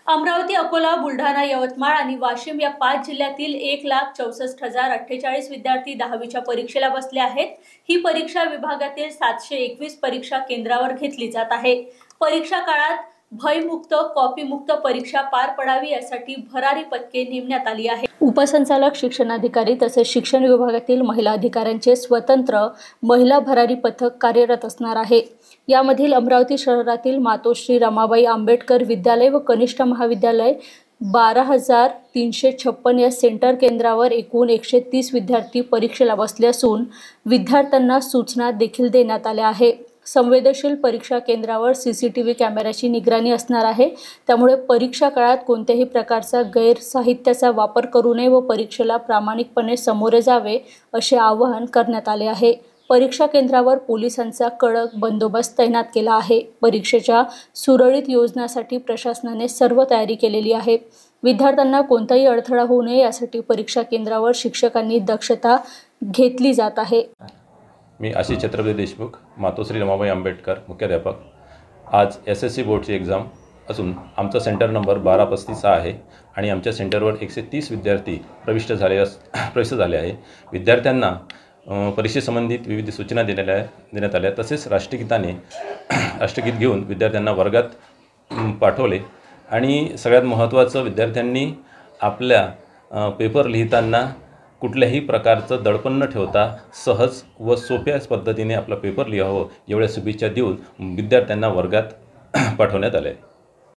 अमरावती, अकोला, बुलढाणा, यवतमाळ आणि वाशिम या 5 जिल्ह्यातील 1,64,048 विद्यार्थी 10वीच्या परीक्षेला बसले आहेत। ही परीक्षा विभागातील 721 परीक्षा केंद्रावर घेतली जात आहे। परीक्षा काळात भयमुक्त, कॉपीमुक्त परीक्षा पार पडावी यासाठी भरारी पथके नेमण्यात आली आहे। उपसंचालक, शिक्षणाधिकारी तसेच शिक्षण विभागातील महिला अधिकाऱ्यांचे स्वतंत्र महिला भरारी पथक कार्यरत असणार आहे। यामधील अमरावती शहरातील मातोश्री रमाबाई आंबेडकर विद्यालय व कनिष्ठ महाविद्यालय 12,356 या सेंटर केंद्रावर एकूण 130 विद्यार्थी परीक्षेला बसले असून विद्यार्थ्यांना सूचना देखील देण्यात आल्या आहे। संवेदनशील परीक्षा केंद्रावर सीसीटीव्ही कॅमेऱ्याची निगराणी असणार आहे। त्यामुळे परीक्षा काळात कोणत्याही प्रकारचा गैरसाहित्याचा वापर करू नये व परीक्षेला प्रामाणिकपणे सामोरे जावे असे आवाहन करण्यात आले आहे। परीक्षा केंद्रावर पोलिसांचा कडक बंदोबस्त तैनात केला आहे। परीक्षेच्या सुरळीत योजनेसाठी प्रशासनाने सर्व तयारी केलेली आहे। विद्यार्थ्यांना कोणताही अडथळा होऊ नये यासाठी परीक्षा केंद्रावर शिक्षकांनी दक्षता घेतली जात आहे। मी आशिष छत्रपती देशमुख, मातोश्री रमाबाई आंबेडकर मुख्याध्यापक। आज SSC बोर्डची एक्झाम असून आमचा सेंटर नंबर 1235 आहे आणि आमच्या सेंटरवर 130 विद्यार्थी प्रविष्ट झाले आहे। विद्यार्थ्यांना परीक्षेसंबंधित विविध सूचना देण्यात आल्या। तसेच राष्ट्रगीत घेऊन विद्यार्थ्यांना वर्गात पाठवले आणि सगळ्यात महत्त्वाचं, विद्यार्थ्यांनी आपल्या पेपर लिहिताना कुठल्याही प्रकारचं दडपण न ठेवता सहज व सोप्या पद्धतीने आपला पेपर लिहावं एवढ्या शुभेच्छा देऊन विद्यार्थ्यांना वर्गात पाठवण्यात आले।